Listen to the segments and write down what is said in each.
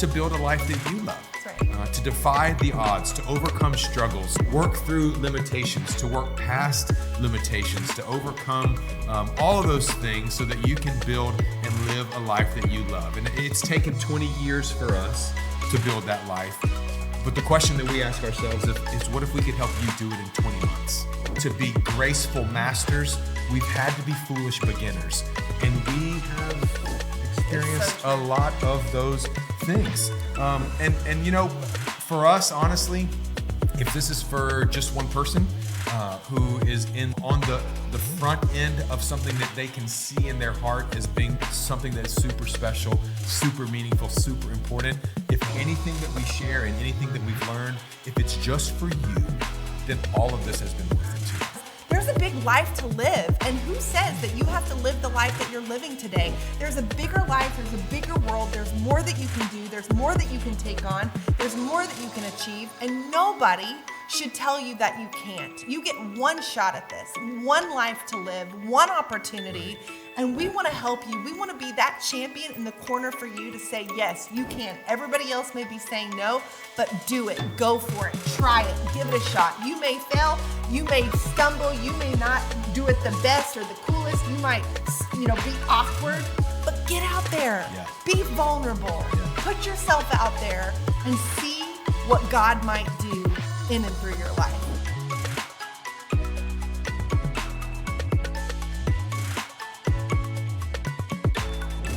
to build a life that you love. That's right. To defy the odds, to overcome struggles, work through limitations, to work past limitations, to overcome all of those things so that you can build and live a life that you love. And it's taken 20 years for us to build that life. But the question that we ask ourselves is what if we could help you do it in 20 months? To be graceful masters, we've had to be foolish beginners. And we have experienced a lot of those things. And you know, for us, honestly, if this is for just one person who is on the front end of something that they can see in their heart as being something that's super special, super meaningful, super important, if anything that we share and anything that we've learned, if it's just for you, then all of this has been worth it too. There's a big life to live, and who says that you have to live the life that you're living today? There's a bigger life, there's a bigger world, there's more that you can do, there's more that you can take on, there's more that you can achieve, and nobody should tell you that you can't. You get one shot at this, one life to live, one opportunity, and we want to help you. We want to be that champion in the corner for you to say, yes, you can. Everybody else may be saying no, but do it, go for it, try it, give it a shot. You may fail, you may stumble, you may not do it the best or the coolest, you might, be awkward, but get out there, be vulnerable, put yourself out there and see what God might do in and through your life.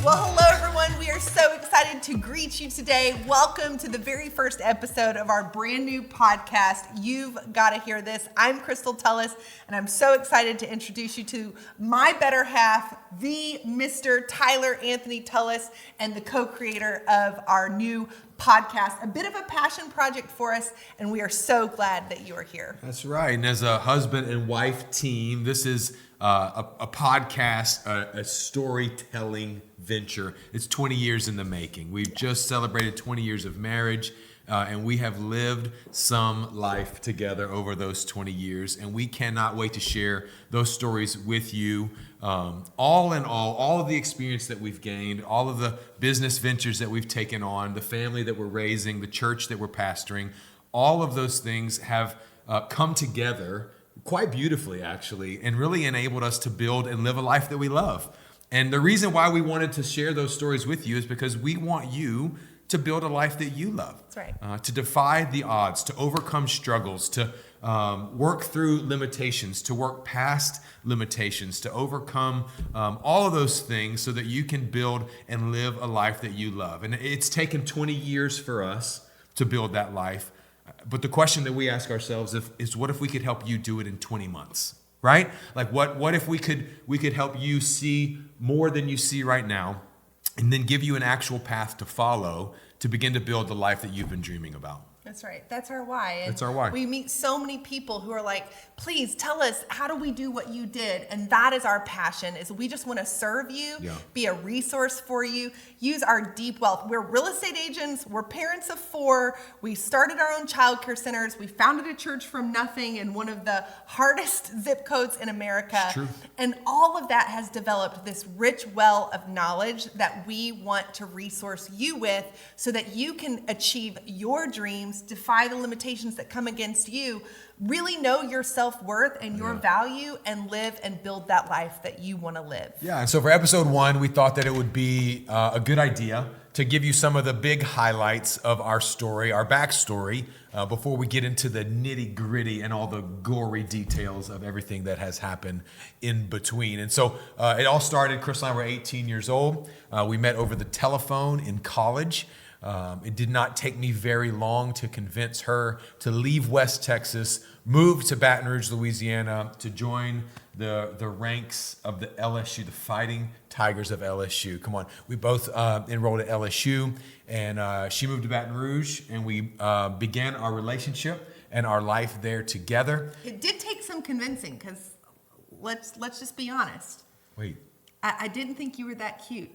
Well, hello everyone. We are so excited to greet you today. Welcome to the very first episode of our brand new podcast, You've Got to Hear This. I'm Crystal Tullos, and I'm so excited to introduce you to my better half, the Mr. Tyler Anthony Tullos, and the co-creator of our new podcast, a bit of a passion project for us, and we are so glad that you are here. That's right. And as a husband and wife team, this is a podcast, a storytelling venture. It's 20 years in the making. We've just celebrated 20 years of marriage, and we have lived some life together over those 20 years, and we cannot wait to share those stories with you. All in all of the experience that we've gained, all of the business ventures that we've taken on, the family that we're raising, the church that we're pastoring, all of those things have come together quite beautifully, actually, and really enabled us to build and live a life that we love. And the reason why we wanted to share those stories with you is because we want you to build a life that you love. That's right. To defy the odds, to overcome struggles, to work through limitations, to work past limitations, to overcome all of those things so that you can build and live a life that you love. And it's taken 20 years for us to build that life. But the question that we ask ourselves is what if we could help you do it in 20 months, right? Like what if we could help you see more than you see right now, and then give you an actual path to follow to begin to build the life that you've been dreaming about. That's right. That's our why. And that's our why. We meet so many people who are like, please tell us, how do we do what you did? And that is our passion, is we just want to serve you, be a resource for you, use our deep wealth. We're real estate agents. We're parents of 4. We started our own childcare centers. We founded a church from nothing in one of the hardest zip codes in America. It's true. And all of that has developed this rich well of knowledge that we want to resource you with so that you can achieve your dreams, defy the limitations that come against you, really know your self-worth and your value, and live and build that life that you want to live. Yeah, and so for episode 1, we thought that it would be a good idea to give you some of the big highlights of our story, our backstory, before we get into the nitty-gritty and all the gory details of everything that has happened in between. And so it all started, Crystal and I were 18 years old. We met over the telephone in college. It did not take me very long to convince her to leave West Texas, move to Baton Rouge, Louisiana, to join the ranks of the LSU, the Fighting Tigers of LSU. Come on. We both enrolled at LSU, and she moved to Baton Rouge, and we began our relationship and our life there together. It did take some convincing, because let's just be honest. Wait. I didn't think you were that cute.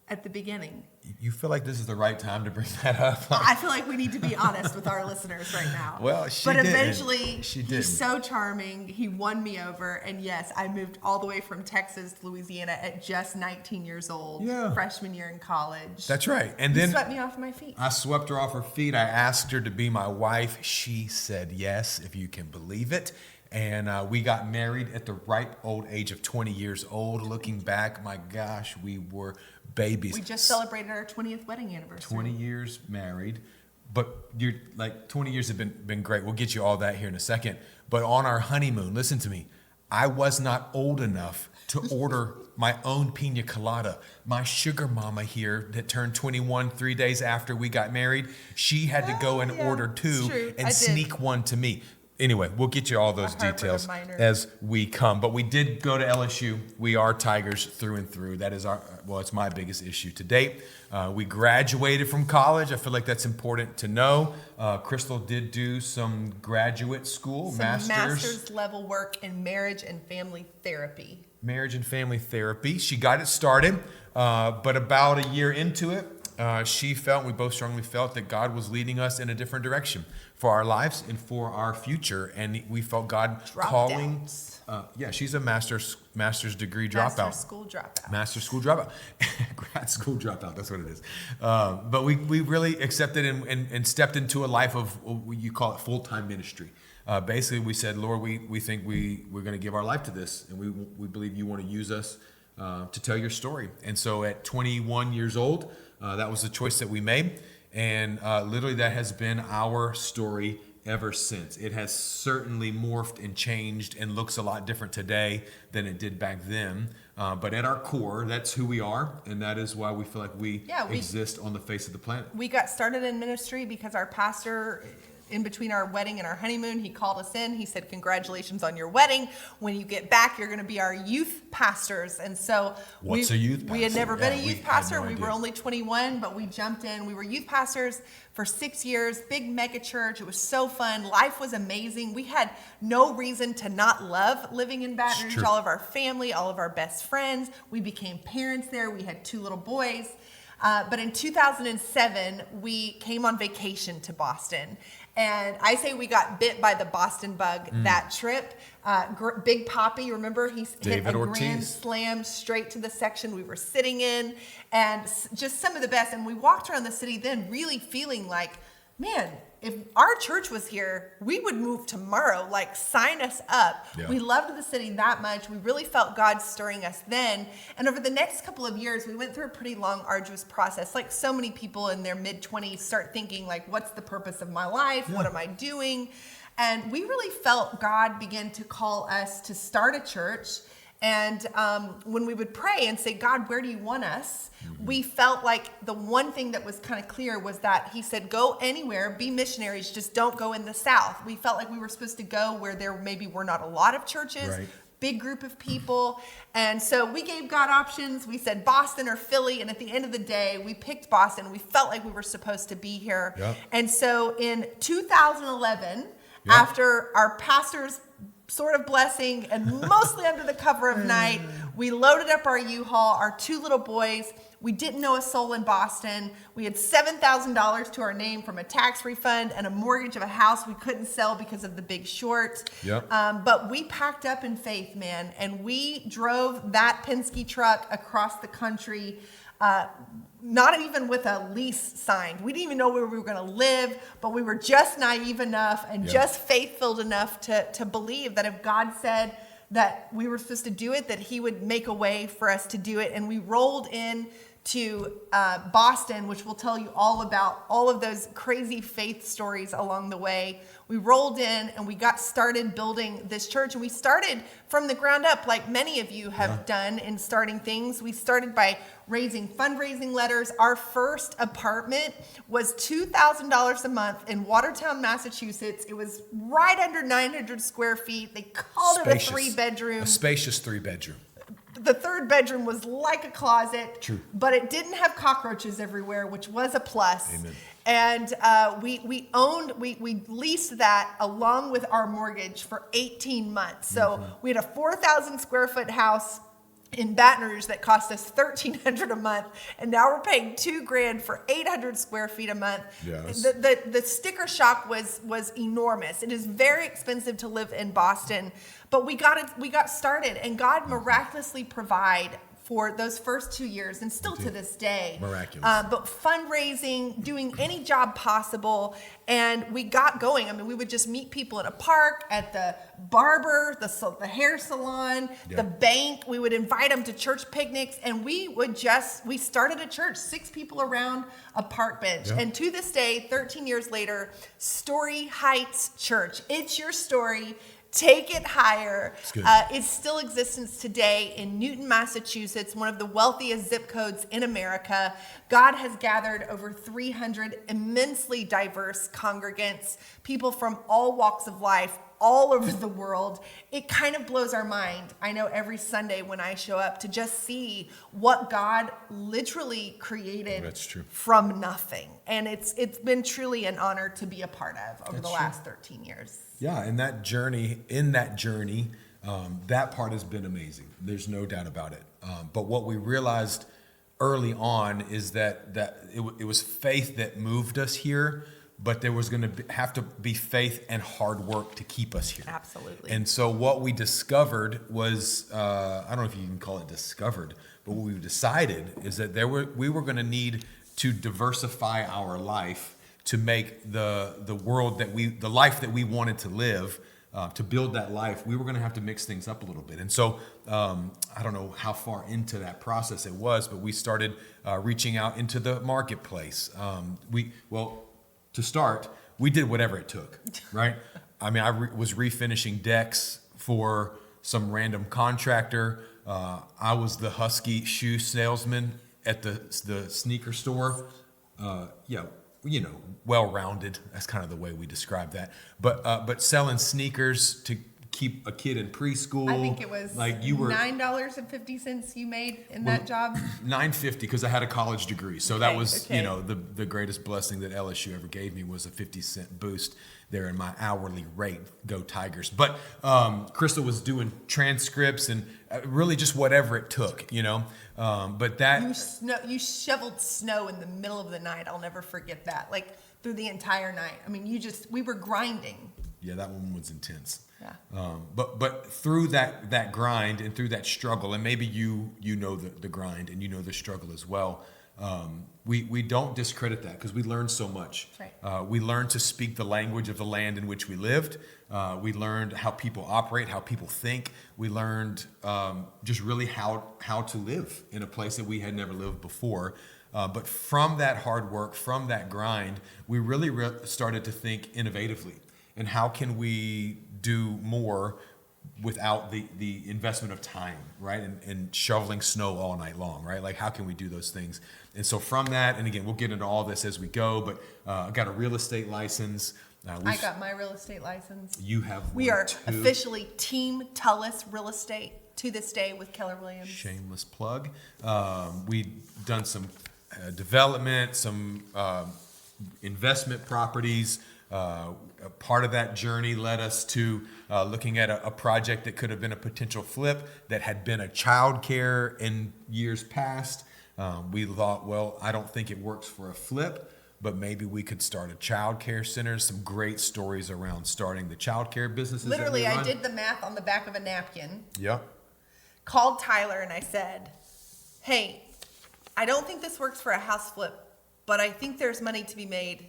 at the beginning. You feel like this is the right time to bring that up? I feel like we need to be honest with our listeners right now. Well, but didn't. eventually, didn't. he's so charming. He won me over. And yes, I moved all the way from Texas to Louisiana at just 19 years old, freshman year in college. That's right. And he then swept me off my feet. I swept her off her feet. I asked her to be my wife. She said yes, if you can believe it. And we got married at the ripe old age of 20 years old. Looking back, my gosh, we were babies. We just celebrated our 20th wedding anniversary. 20 years married. But you're like 20 years have been great. We'll get you all that here in a second. But on our honeymoon, listen to me. I was not old enough to order my own pina colada. My sugar mama here that turned 21 3 days after we got married, she had to go and order two and sneak one to me. Anyway, we'll get you all those details as we come. But we did go to LSU. We are Tigers through and through. That is it's my biggest issue to date. We graduated from college. I feel like that's important to know. Crystal did do some graduate school, master's level work in marriage and family therapy. Marriage and family therapy. She got it started, but about a year into it, we both strongly felt that God was leading us in a different direction for our lives and for our future. And we felt God calling. She's a master's degree dropout. Master's school dropout. Grad school dropout. That's what it is. But we really accepted and stepped into a life of, you call it full-time ministry. Basically, we said, Lord, we think we're going to give our life to this. And we believe you want to use us to tell your story. And so at 21 years old, that was the choice that we made. And literally that has been our story ever since. It has certainly morphed and changed and looks a lot different today than it did back then. But at our core, that's who we are. And that is why we feel like we exist on the face of the planet. We got started in ministry because our pastor, in between our wedding and our honeymoon, he called us in. He said, congratulations on your wedding. When you get back, you're going to be our youth pastors. And so What's a youth pastor? We had never been a youth pastor. We were only 21, but we jumped in. We were youth pastors for 6 years, big mega church. It was so fun. Life was amazing. We had no reason to not love living in Baton Rouge. All of our family, all of our best friends. We became parents there. We had 2 little boys. But in 2007, we came on vacation to Boston. And I say we got bit by the Boston bug that trip. Big Poppy, remember? He hit a grand slam straight to the section we were sitting in. And just some of the best. And we walked around the city then really feeling like, man, if our church was here, we would move tomorrow. Like, sign us up. Yeah. We loved the city that much. We really felt God stirring us then. And over the next couple of years, we went through a pretty long, arduous process. Like so many people in their mid-20s start thinking, like, what's the purpose of my life? Yeah. What am I doing? And we really felt God begin to call us to start a church. And when we would pray and say, God, where do you want us? We felt like the one thing that was kind of clear was that he said, go anywhere, be missionaries, just don't go in the South. We felt like we were supposed to go where there maybe were not a lot of churches, big group of people. And so we gave God options. We said Boston or Philly. And at the end of the day, we picked Boston. We felt like we were supposed to be here. Yep. And so in 2011, after our pastor's sort of blessing and mostly under the cover of night, we loaded up our U-Haul, our 2 little boys. We didn't know a soul in Boston. We had $7,000 to our name from a tax refund and a mortgage of a house we couldn't sell because of the Big Short. Yep. But we packed up in faith, man, and we drove that Penske truck across the country, not even with a lease signed. We didn't even know where we were going to live, but we were just naive enough and just faith-filled enough to believe that if God said that we were supposed to do it, that he would make a way for us to do it. And we rolled in to Boston, which will tell you all about all of those crazy faith stories along the way. We rolled in and we got started building this church. And we started from the ground up, like many of you have done in starting things. We started by raising fundraising letters. Our first apartment was $2,000 a month in Watertown, Massachusetts. It was right under 900 square feet. They called it a 3-bedroom. A spacious 3-bedroom. The 3rd bedroom was like a closet, True. But it didn't have cockroaches everywhere, which was a plus. Amen. And we leased that along with our mortgage for 18 months. So we had a 4,000 square foot house in Baton Rouge that cost us $1,300 a month, and now we're paying $2,000 for 800 square feet a month. Yes. The sticker shock was enormous. It is very expensive to live in Boston, but we got started, and God miraculously provide for those first 2 years, and still to this day. Miraculous. But fundraising, doing any job possible, and we got going. I mean, we would just meet people in a park, at the barber, the hair salon, the bank. We would invite them to church picnics, and we started a church, 6 people around a park bench. And to this day, 13 years later, Story Heights Church. It's your story. Take it higher. It still exists today in Newton, Massachusetts, one of the wealthiest zip codes in America. God has gathered over 300 immensely diverse congregants, people from all walks of life, all over the world. It kind of blows our mind. I know every Sunday when I show up to just see what God literally created from nothing. And it's been truly an honor to be a part of over the last 13 years. Yeah, and that journey, that part has been amazing. There's no doubt about it. But what we realized early on is that it was faith that moved us here, but there was going to have to be faith and hard work to keep us here. Absolutely. And so what we discovered was, I don't know if you can call it discovered, but what we decided is that we were going to need to diversify our life to make the life that we wanted to live, to build that life. We were going to have to mix things up a little bit. And so I don't know how far into that process it was, but we started reaching out into the marketplace. To start, we did whatever it took, right? I mean, I was refinishing decks for some random contractor. I was the Husky shoe salesman at the sneaker store. Well-rounded. That's kind of the way we describe that. But selling sneakers to keep a kid in preschool. I think it was like $9.50 you made in that job. $9.50 because I had a college degree. So that was, the greatest blessing that LSU ever gave me was a 50-cent boost there in my hourly rate. Go Tigers. But Crystal was doing transcripts and really just whatever it took, But that you shoveled snow in the middle of the night. I'll never forget that. Like through the entire night. I mean, we were grinding. Yeah, that one was intense. Yeah. But through that grind and through that struggle, and maybe you know the grind and you know the struggle as well. We don't discredit that because we learned so much. Right. We learned to speak the language of the land in which we lived. We learned how people operate, how people think. We learned just really how to live in a place that we had never lived before. But from that hard work, from that grind, we really started to think innovatively. And how can we do more without the investment of time, right? And shoveling snow all night long, right? Like, how can we do those things? And so from that, and again, we'll get into all this as we go, but I got a real estate license. I got my real estate license. You have We are officially Team Tullos Real Estate to this day with Keller Williams. Shameless plug. We've done some development, some investment properties. A part of that journey led us to looking at a project that could have been a potential flip that had been a childcare in years past. We thought, well, I don't think it works for a flip, but maybe we could start a childcare center. Some great stories around starting the childcare businesses. Literally, I did the math on the back of a napkin. Yeah. Called Tyler and I said, hey, I don't think this works for a house flip, but I think there's money to be made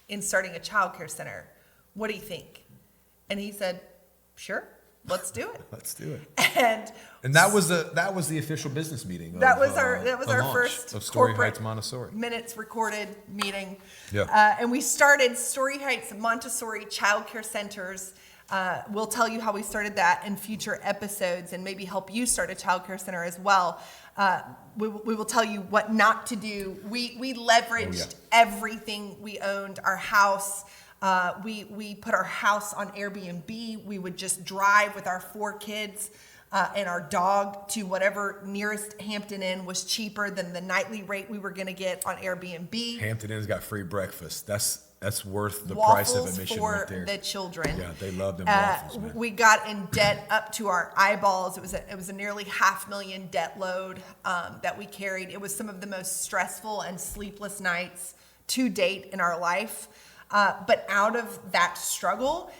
in starting a childcare center. What do you think? And he said, sure, let's do it. Let's do it. And that was the official business meeting. That was our first of Story Heights Montessori. Minutes recorded meeting. Yeah. And we started Story Heights Montessori childcare centers. We'll tell you how we started that in future episodes and maybe help you start a childcare center as well. We will tell you what not to do. We leveraged everything we owned. Our house, we put our house on Airbnb. We would just drive with our 4 kids and our dog to whatever nearest Hampton Inn was cheaper than the nightly rate we were going to get on Airbnb. Hampton Inn's got free breakfast. That's worth the Waffles price of admission for right there. the children. Yeah, they love them waffles, man. We got in debt up to our eyeballs. It was a nearly $500,000 debt load that we carried. It was some of the most stressful and sleepless nights to date in our life. But out of that struggle,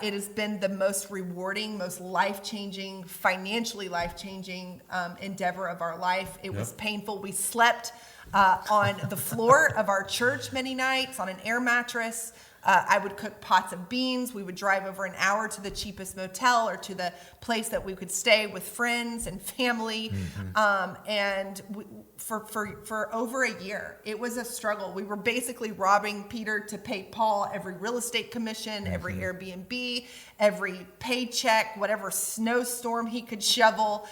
it has been the most rewarding, most life-changing, financially life-changing endeavor of our life. It was painful. We slept on the floor of our church many nights on an air mattress. I would cook pots of beans. We would drive over an hour to the cheapest motel or to the place that we could stay with friends and family. For over a year, it was a struggle. We were basically robbing Peter to pay Paul every real estate commission, every Airbnb, every paycheck, whatever snowstorm he could shovel,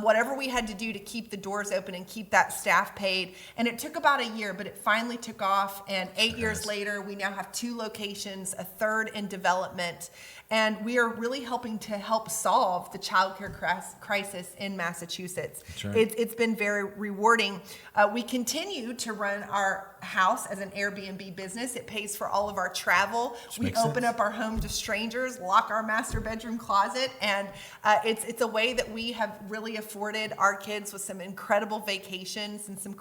whatever we had to do to keep the doors open and keep that staff paid. And it took about a year, but it finally took off. And 8 years later, we now have 2 locations, a third in development. And we are really helping to help solve the childcare crisis in Massachusetts. Right. It's been very rewarding. We continue to run our house as an Airbnb business. It pays for all of our travel. We open up our home to strangers, lock our master bedroom closet, and it's a way that we have really afforded our kids with some incredible vacations and some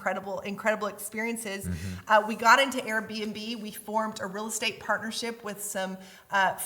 incredible experiences. We got into Airbnb. We formed a real estate partnership with some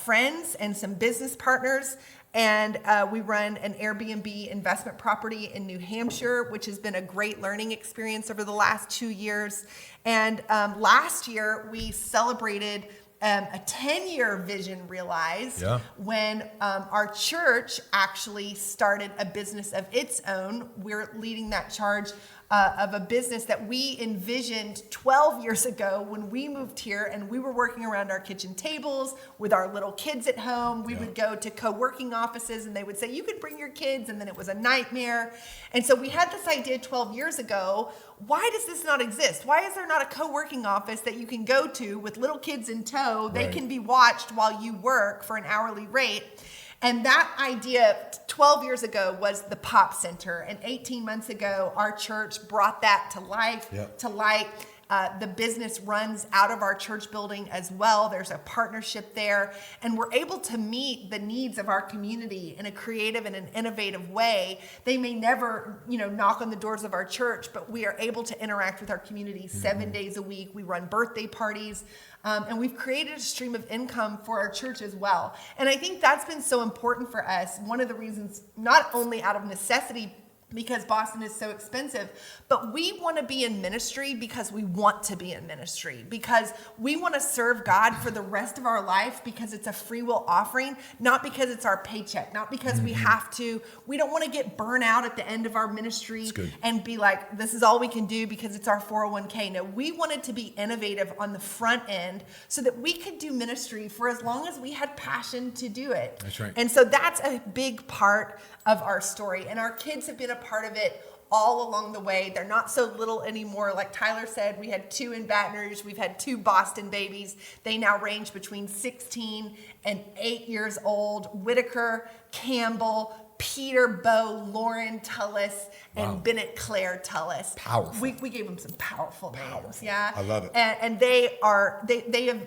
friends and some business partners. And we run an Airbnb investment property in New Hampshire, which has been a great learning experience over the last 2 years. And last year, we celebrated a 10-year vision realized when our church actually started a business of its own. We're leading that charge of a business that we envisioned 12 years ago when we moved here, and we were working around our kitchen tables with our little kids at home. We would go to co-working offices and they would say, you could bring your kids, and then it was a nightmare. And so we had this idea 12 years ago. Why does this not exist? Why is there not a co-working office that you can go to with little kids in tow? They can be watched while you work for an hourly rate. And that idea 12 years ago was the Pop Center. And 18 months ago, our church brought that to life, to light. The business runs out of our church building as well. There's a partnership there. And we're able to meet the needs of our community in a creative and an innovative way. They may never, knock on the doors of our church, but we are able to interact with our community 7 days a week. We run birthday parties. And we've created a stream of income for our church as well. And I think that's been so important for us. One of the reasons, not only out of necessity, because Boston is so expensive, but we want to be in ministry because we want to be in ministry, because we want to serve God for the rest of our life, because it's a free will offering, not because it's our paycheck, not because we have to. We don't want to get burnt out at the end of our ministry and be like, this is all we can do because it's our 401k. No, we wanted to be innovative on the front end so that we could do ministry for as long as we had passion to do it. That's right. And so that's a big part of our story. And our kids have been a part of it all along the way. They're not so little anymore. Like Tyler said, we had 2 in Baton Rouge. We've had 2 Boston babies. They now range between 16 and 8 years old. Whitaker, Campbell, Peter, Bo, Lauren Tullos, and Bennett Claire Tullos. Powerful. We gave them some powerful names. Yeah. I love it. And they have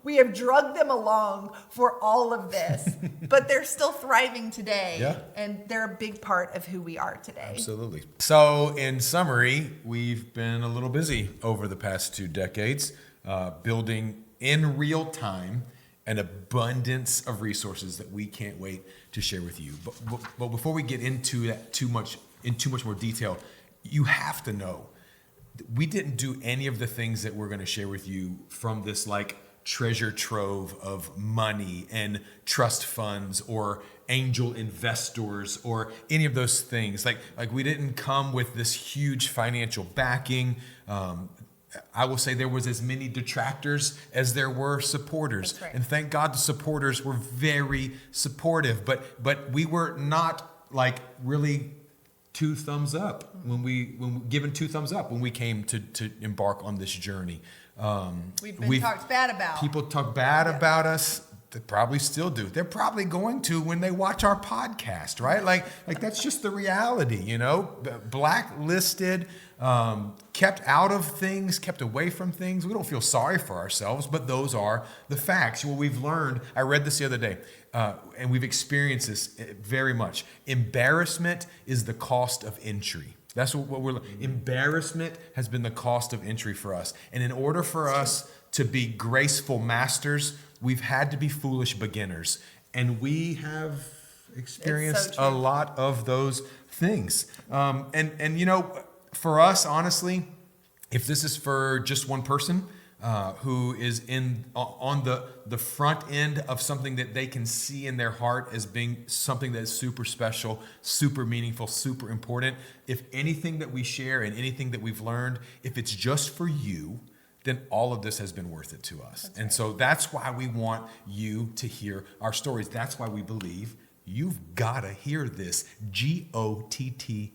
we have drugged them along for all of this, but they're still thriving today. And they're a big part of who we are today. Absolutely. So in summary, we've been a little busy over the past 2 decades, building in real time an abundance of resources that we can't wait to share with you. But before we get into that too much more detail, you have to know we didn't do any of the things that we're going to share with you from this treasure trove of money and trust funds or angel investors or any of those things. Like we didn't come with this huge financial backing. I will say there was as many detractors as there were supporters. That's right. And thank God the supporters were very supportive, but we were not really 2 thumbs up when we given 2 thumbs up when we came to embark on this journey. We've talked bad about. People talk bad about us, They probably still do. They're probably going to when they watch our podcast, right? Like that's just the reality, blacklisted, kept out of things, kept away from things. We don't feel sorry for ourselves, but those are the facts. What we've learned, I read this the other day, and we've experienced this very much. Embarrassment is the cost of entry. That's what we're. Embarrassment has been the cost of entry for us. And in order for us to be graceful masters, we've had to be foolish beginners. And we have experienced a lot of those things. For us, honestly, if this is for just one person who is on the front end of something that they can see in their heart as being something that is super special, super meaningful, super important, if anything that we share and anything that we've learned, if it's just for you, then all of this has been worth it to us. And so that's why we want you to hear our stories. That's why we believe you've got to hear this. GOTTA.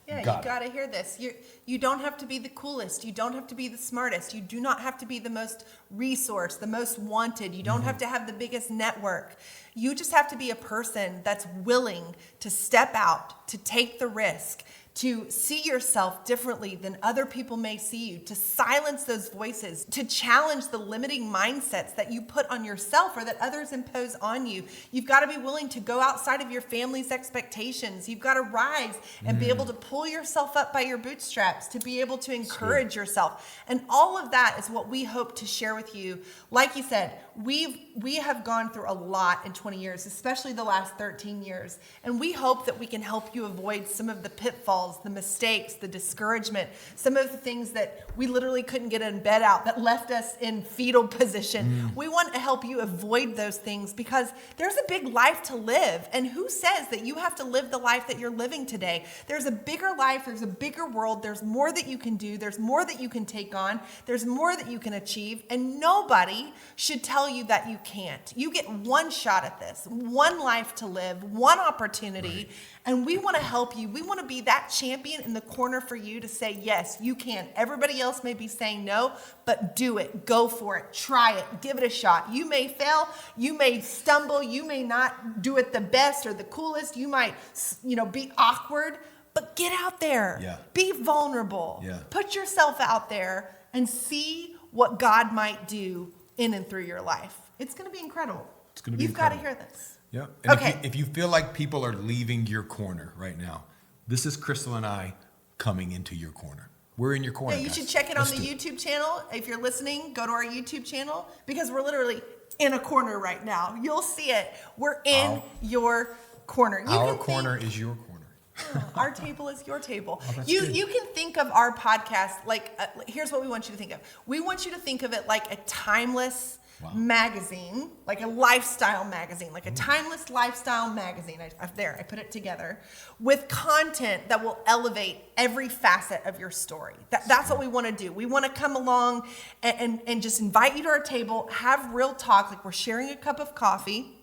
Yeah, you got to hear this. You don't have to be the coolest. You don't have to be the smartest. You do not have to be the most resourced, the most wanted. You don't have to have the biggest network. You just have to be a person that's willing to step out, to take the risk, to see yourself differently than other people may see you, to silence those voices, to challenge the limiting mindsets that you put on yourself or that others impose on you. You've got to be willing to go outside of your family's expectations. You've got to rise and be able to pull yourself up by your bootstraps, to be able to encourage yourself. And all of that is what we hope to share with you. Like you said, we have gone through a lot in 20 years, especially the last 13 years. And we hope that we can help you avoid some of the pitfalls, the mistakes, the discouragement, some of the things that we literally couldn't get in bed out that left us in fetal position. We want to help you avoid those things because there's a big life to live. And who says that you have to live the life that you're living today? There's a bigger life. There's a bigger world. There's more that you can do. There's more that you can take on. There's more that you can achieve. And nobody should tell you that you can't. You get one shot at this, one life to live, one opportunity. Right. And we want to help you. We want to be that champion in the corner for you to say, yes, you can. Everybody else may be saying no, but do it. Go for it. Try it. Give it a shot. You may fail. You may stumble. You may not do it the best or the coolest. You might, be awkward, but get out there. Yeah. Be vulnerable. Yeah. Put yourself out there and see what God might do in and through your life. It's going to be incredible. It's going to be You've incredible. got to hear this. Yeah. And okay. If you feel like people are leaving your corner right now, this is Crystal and I coming into your corner. We're in your corner. Yeah, you guys. should check it on the YouTube channel. If you're listening, go to our YouTube channel because we're literally in a corner right now. You'll see it. We're in your corner. Our corner is your corner. Our table is your table. Oh, you can think of our podcast like, here's what we want you to think of. We want you to think of it like a timeless magazine, like a lifestyle magazine, like a timeless lifestyle magazine. I put it together with content that will elevate every facet of your story. That's what we want to do. We want to come along and just invite you to our table, have real talk, like we're sharing a cup of coffee.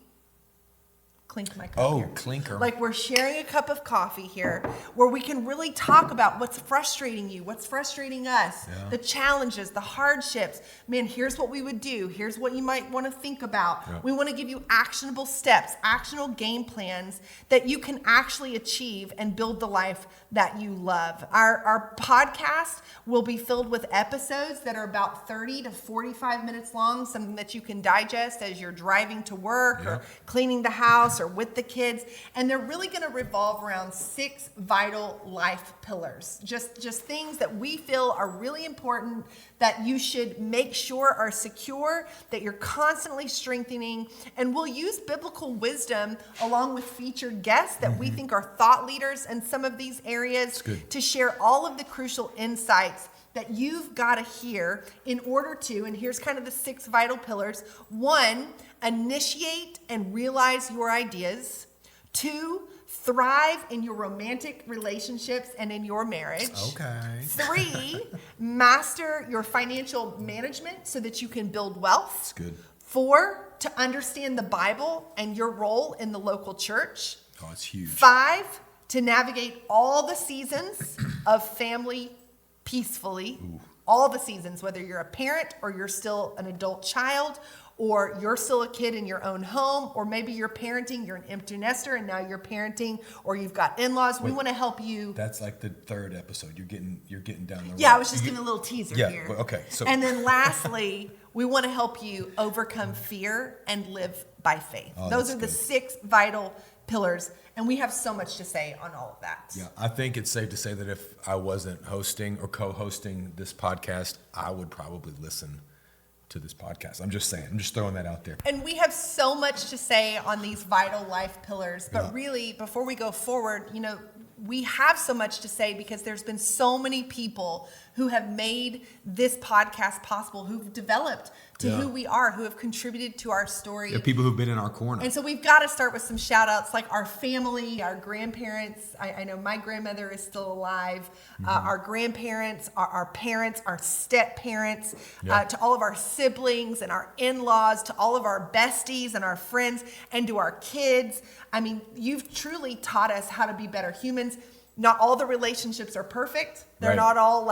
Clink my cup here. Clinker. Like we're sharing a cup of coffee here where we can really talk about what's frustrating you, what's frustrating us, the challenges, the hardships. Man, here's what we would do. Here's what you might want to think about. Yeah. We want to give you actionable steps, actionable game plans that you can actually achieve and build the life that you love. Our podcast will be filled with episodes that are about 30 to 45 minutes long, something that you can digest as you're driving to work or cleaning the house or with the kids. And they're really going to revolve around 6 vital life pillars. Just things that we feel are really important that you should make sure are secure, that you're constantly strengthening. And we'll use biblical wisdom along with featured guests that we think are thought leaders in some of these areas to share all of the crucial insights that you've got to hear in order to, and here's kind of the 6 vital pillars. 1, initiate and realize your ideas. 2, thrive in your romantic relationships and in your marriage. Okay. 3, master your financial management so that you can build wealth. That's good. 4, to understand the Bible and your role in the local church. Oh, it's huge. 5, to navigate all the seasons of family peacefully. Ooh. all the seasons, whether you're a parent or you're still an adult child, or you're still a kid in your own home, or maybe you're parenting, you're an empty nester and now you're parenting, or you've got in-laws. We want to help you. That's like the third episode. You're getting down the road. Yeah, I was just giving a little teaser here. Okay. So and then lastly, we want to help you overcome fear and live by faith. Those are the 6 vital pillars, and we have so much to say on all of that. Yeah, I think it's safe to say that if I wasn't hosting or co-hosting this podcast, I would probably listen to this podcast. I'm just saying. I'm just throwing that out there. And we have so much to say on these vital life pillars, but really, before we go forward, we have so much to say because there's been so many people who have made this podcast possible, who've developed to who we are, who have contributed to our story. The people who've been in our corner. And so we've got to start with some shout outs, like our family, our grandparents. I know my grandmother is still alive. Our grandparents, our parents, our step parents, to all of our siblings and our in-laws, to all of our besties and our friends, and to our kids. I mean, you've truly taught us how to be better humans. Not all the relationships are perfect. They're not all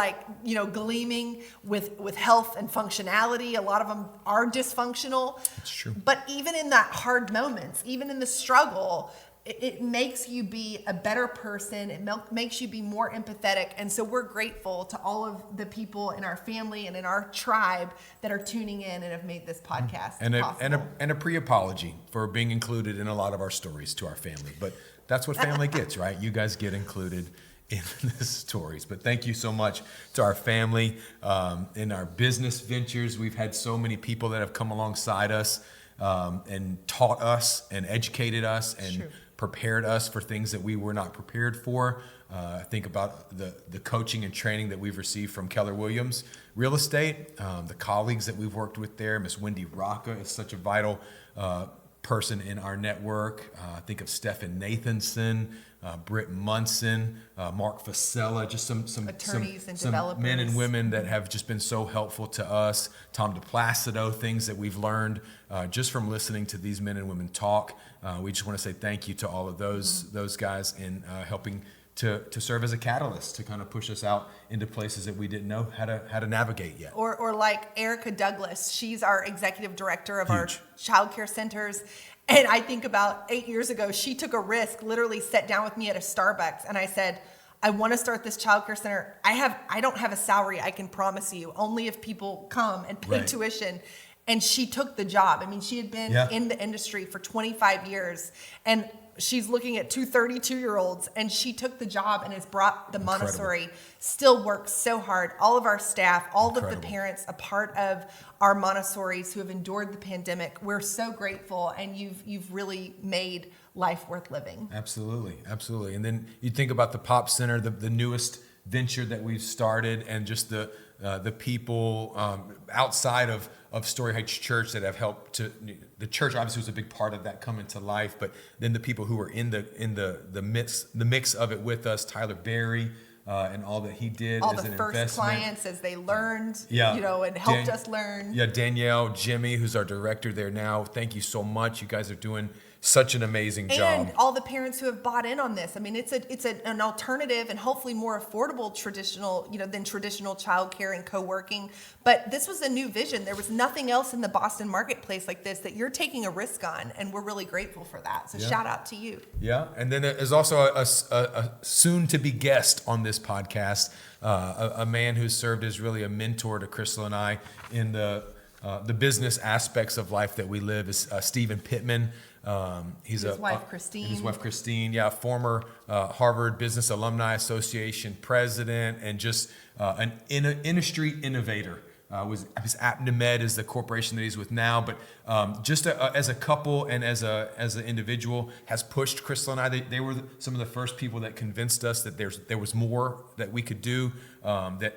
gleaming with health and functionality. A lot of them are dysfunctional. It's true. But even in that hard moments, even in the struggle, it makes you be a better person. It makes you be more empathetic. And so we're grateful to all of the people in our family and in our tribe that are tuning in and have made this podcast possible. And a pre-apology for being included in a lot of our stories to our family. But that's what family gets, right? You guys get included in the stories. But thank you so much to our family. In our business ventures, we've had so many people that have come alongside us and taught us and educated us and prepared us for things that we were not prepared for. I think about the coaching and training that we've received from Keller Williams Real Estate, the colleagues that we've worked with there. Miss Wendy Rocca is such a vital person in our network. Think of Stephen Nathanson, Britt Munson, Mark Fasella, just some attorneys and some developers, men and women that have just been so helpful to us. Tom DePlacido, things that we've learned just from listening to these men and women talk. We just want to say thank you to all of those guys in helping to serve as a catalyst to kind of push us out into places that we didn't know how to navigate yet. Or like Erica Douglas, she's our executive director of our childcare centers. And I think about 8 years ago, she took a risk, literally sat down with me at a Starbucks, and I said, I want to start this childcare center. I don't have a salary, I can promise you, only if people come and pay tuition. And she took the job. I mean, she had been in the industry for 25 years, and she's looking at 2 32-year-olds, and she took the job and has brought the Montessori. Still works so hard. All of our staff, all of the parents, a part of our Montessoris who have endured the pandemic. We're so grateful, and you've really made life worth living. Absolutely. And then you think about the Pop Center, the newest venture that we've started, and just the people outside of Story Heights Church that have helped to. The church obviously was a big part of that coming to life, but then the people who were in the mix of it with us, Tyler Berry, and all that he did all as the an first investment. Clients as they learned, and helped us learn. Yeah, Danielle, Jimmy, who's our director there now. Thank you so much. You guys are doing such an amazing job. And all the parents who have bought in on this. I mean, it's an alternative and hopefully more affordable than traditional childcare and co-working. But this was a new vision. There was nothing else in the Boston marketplace like this that you're taking a risk on, and we're really grateful for that. So shout out to you. Yeah, and then there's also a soon-to-be guest on this podcast, a man who's served as really a mentor to Crystal and I in the business aspects of life that we live, is Stephen Pittman. His wife Christine, former Harvard Business Alumni Association president, and just an industry innovator. His AppNemed is the corporation that he's with now, but just as a couple and as an individual has pushed Crystal and I. They were some of the first people that convinced us that there was more that we could do. That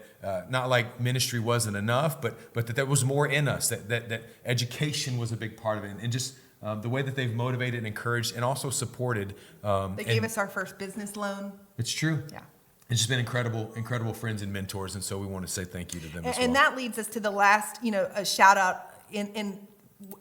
not like ministry wasn't enough, but that there was more in us. That education was a big part of it, and just. The way that they've motivated and encouraged and also supported. They gave us our first business loan. It's true. Yeah. It's just been incredible friends and mentors. And so we want to say thank you to them as well. And that leads us to the last, a shout out in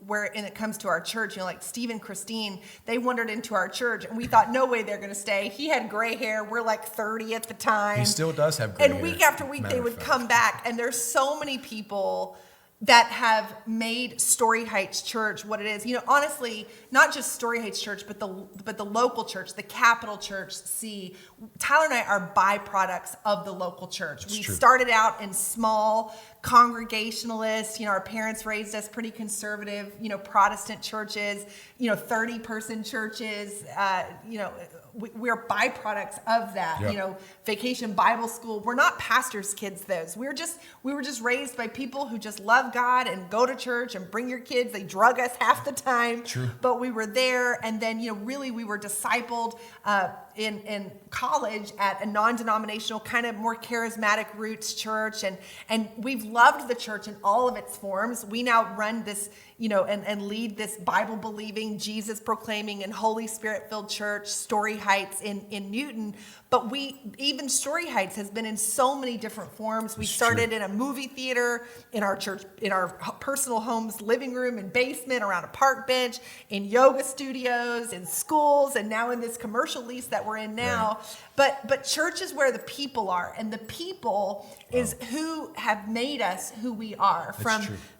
when it comes to our church, like Steve and Christine, they wandered into our church and we thought, no way they're going to stay. He had gray hair. We're like 30 at the time. He still does have gray hair. And week after week, they would come back. And there's so many people that have made Story Heights Church what it is. Honestly, not just Story Heights Church, but the local church, the capital church. Tyler and I are byproducts of the local church. We started out in small Congregationalist, our parents raised us pretty conservative, Protestant churches, 30-person churches, we're byproducts of that, Vacation Bible School. We're not pastors' kids, those. We were just raised by people who just love God and go to church and bring your kids. They drug us half the time, but we were there. And then, really we were discipled in college at a non-denominational, kind of more charismatic roots church. And we've loved the church in all of its forms. We now run this, and lead this Bible-believing, Jesus-proclaiming, and Holy Spirit-filled church, Story Heights in Newton. But even Story Heights has been in so many different forms. We started in a movie theater, in our church, in our personal homes, living room and basement, around a park bench, in yoga studios, in schools, and now in this commercial lease that we're in now. Right. But church is where the people are, and the people is who have made us who we are.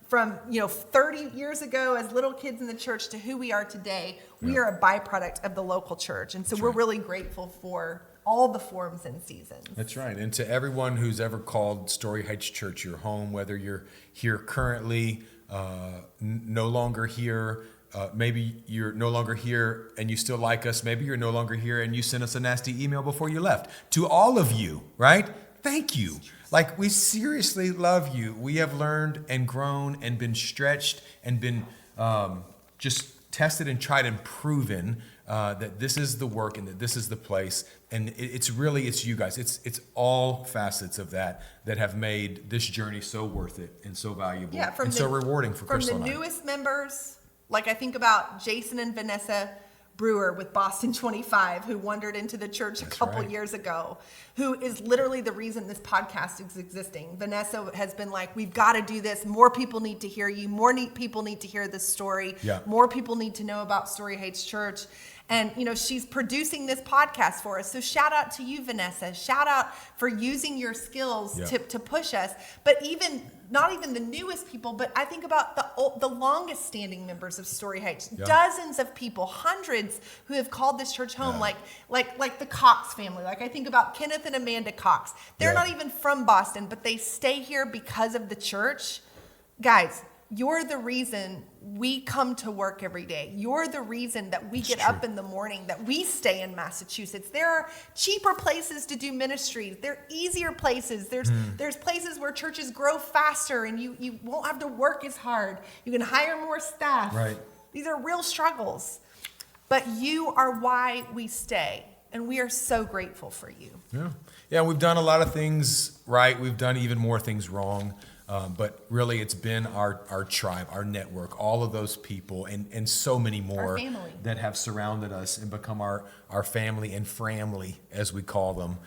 From 30 years ago as little kids in the church to who we are today, we are a byproduct of the local church. And so we're really grateful for all the forms and seasons. That's right. And to everyone who's ever called Story Heights Church your home, whether you're here currently, no longer here, maybe you're no longer here and you still like us, maybe you're no longer here and you sent us a nasty email before you left. To all of you, right? Thank you. Like, we seriously love you. We have learned and grown and been stretched and been just tested and tried and proven that this is the work and that this is the place. And it's you guys. It's all facets of that have made this journey so worth it and so valuable and so rewarding for Crystal and I. From the newest members, like I think about Jason and Vanessa Brewer with Boston 25, who wandered into the church a couple years ago, who is literally the reason this podcast is existing. Vanessa has been like, we've got to do this. More people need to hear you. More people need to hear this story. Yeah. More people need to know about Story Heights Church. And, she's producing this podcast for us. So shout out to you, Vanessa. Shout out for using your skills to push us. But not even the newest people, but I think about the longest standing members of Story Heights. Dozens of people, hundreds who have called this church home, like the Cox family. Like I think about Kenneth and Amanda Cox. They're not even from Boston, but they stay here because of the church. Guys, you're the reason we come to work every day. You're the reason that we get up in the morning, that we stay in Massachusetts. There are cheaper places to do ministry. There are easier places. There's places where churches grow faster and you won't have to work as hard. You can hire more staff. Right. These are real struggles. But you are why we stay. And we are so grateful for you. Yeah, we've done a lot of things right. We've done even more things wrong. But really, it's been our tribe, our network, all of those people, and so many more that have surrounded us and become our family and framily, as we call them,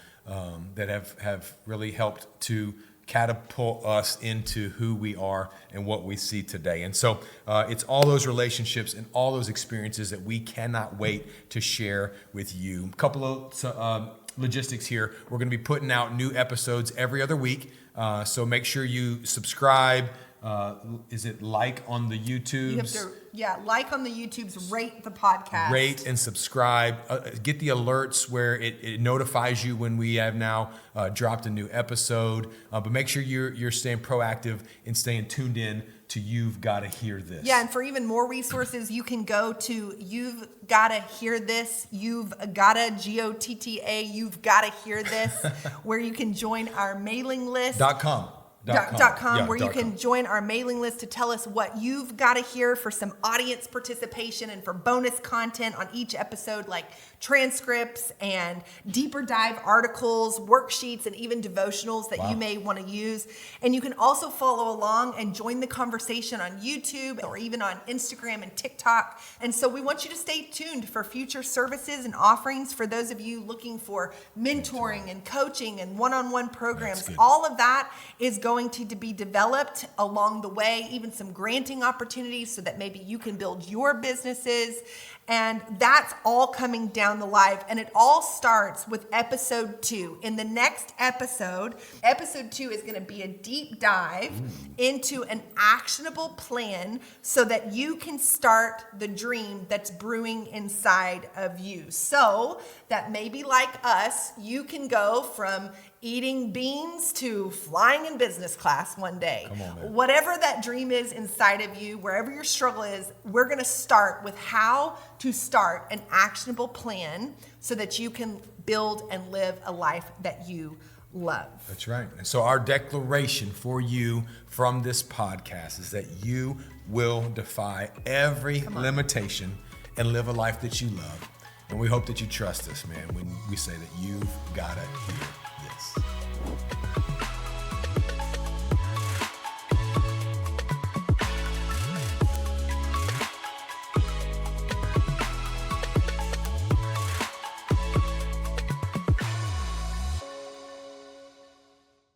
that have really helped to catapult us into who we are and what we see today. And so it's all those relationships and all those experiences that we cannot wait to share with you. A couple of logistics here. We're going to be putting out new episodes every other week. So make sure you subscribe. Is it like on the YouTubes? You have to, like on the YouTubes, rate the podcast. Rate and subscribe. Get the alerts where it notifies you when we have now dropped a new episode. But make sure you're staying proactive and staying tuned in to You've Gotta Hear This. Yeah, and for even more resources, you can go to You've Gotta Hear This. You've gotta, G-O-T-T-A, You've Gotta Hear This, where you can join our mailing list. .com, where you can join our mailing list to tell us what you've got to hear for some audience participation and for bonus content on each episode, like transcripts and deeper dive articles, worksheets, and even devotionals that you may want to use. And you can also follow along and join the conversation on YouTube or even on Instagram and TikTok. And so we want you to stay tuned for future services and offerings for those of you looking for mentoring and coaching and one-on-one programs. All of that is going going to be developed along the way, even some granting opportunities so that maybe you can build your businesses. And that's all coming down the line. And it all starts with episode 2. In the next episode 2 is going to be a deep dive into an actionable plan so that you can start the dream that's brewing inside of you. So that maybe like us, you can go from eating beans to flying in business class one day. Come on, man. Whatever that dream is inside of you, wherever your struggle is, we're going to start with how to start an actionable plan so that you can build and live a life that you love. That's right. And so our declaration for you from this podcast is that you will defy every limitation and live a life that you love. And we hope that you trust us, man, when we say that you've got to hear this.